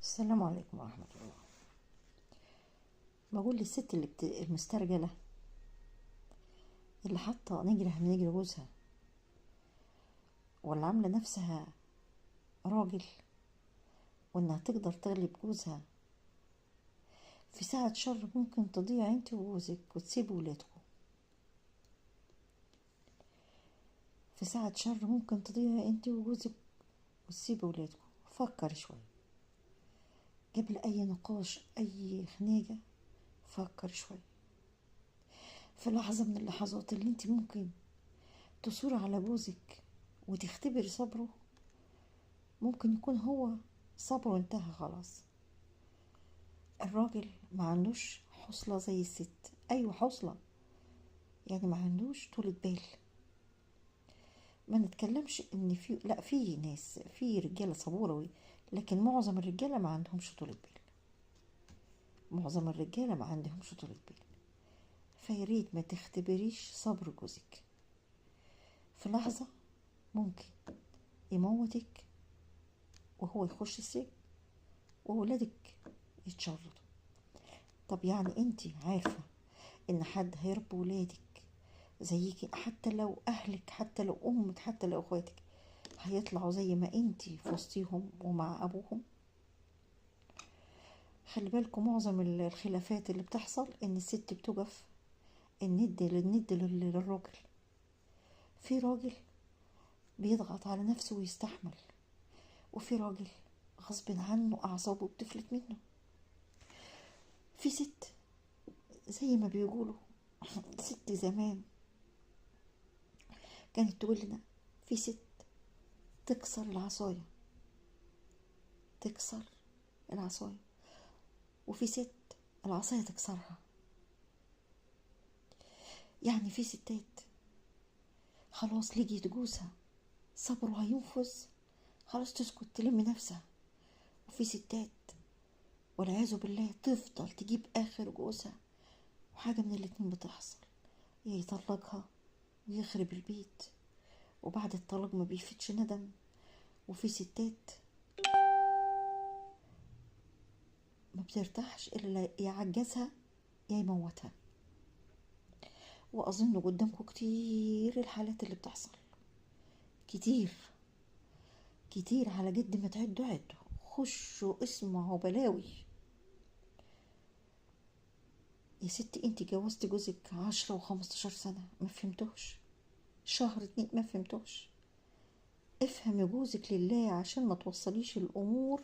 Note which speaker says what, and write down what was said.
Speaker 1: السلام عليكم ورحمة الله. بقول للست المسترجلة اللي حاطة نجرة من نجر جوزها، ولا عاملة نفسها راجل وانها تقدر تغلب جوزها، في ساعة شر ممكن تضيع انت وجوزك وتسيبوا ولادكم. في ساعة شر ممكن تضيع انت وجوزك وتسيبوا ولادكم. فكر شوي قبل اي نقاش، اي خناقة. فكر شوي في لحظة من اللحظات اللي انت ممكن تصور على جوزك وتختبري صبره. ممكن يكون هو صبره انتهى خلاص. الراجل ما عندوش حصلة زي الست. ايوه حصلة، يعني ما عندوش طولة بال. ما نتكلمش ان في ناس، في رجالة صبورة، لكن معظم الرجالة ما عندهمش طولة بال. معظم الرجالة ما عندهمش طولة بال. فياريت ما تختبريش صبر جوزك. في لحظة ممكن يموتك وهو يخش السجن وولادك يتشردوا. طب يعني انتي عارفة ان حد هيربي ولادك زيكي؟ حتى لو اهلك، حتى لو امك، حتى لو اخواتك، هيطلعوا زي ما انتي في وسطيهم ومع ابوهم؟ خلي بالكم، معظم الخلافات اللي بتحصل ان الست بتقف الند للراجل. في راجل بيضغط على نفسه ويستحمل، وفي راجل غصب عنه اعصابه بتفلت منه. في ست زي ما بيقولوا ست زمان كانت تقول لنا، في ست تكسر العصاية، تكسر العصاية، وفي ست العصاية تكسرها. يعني في ستات خلاص لقيت جوزها صبره هينفذ، خلاص تسكت تلم نفسها. وفي ستات والعياذ بالله تفضل تجيب اخر جوزها، وحاجة من الاتنين بتحصل: يا يطلقها ويخرب البيت، وبعد الطلاق ما بيفتش ندم. وفي ستات ما بترتاحش الا يعجزها يا يموتها. واظن قدامكم كتير الحالات اللي بتحصل، كتير كتير، على قد ما تعدوا عدوا. خشوا اسمعوا بلاوي. يا ستي انتي جوزتي جوزك 10 و15 سنة ما فهمتوش، شهر 2 ما فهمتوش. افهمي جوزك لله عشان ما توصليش الامور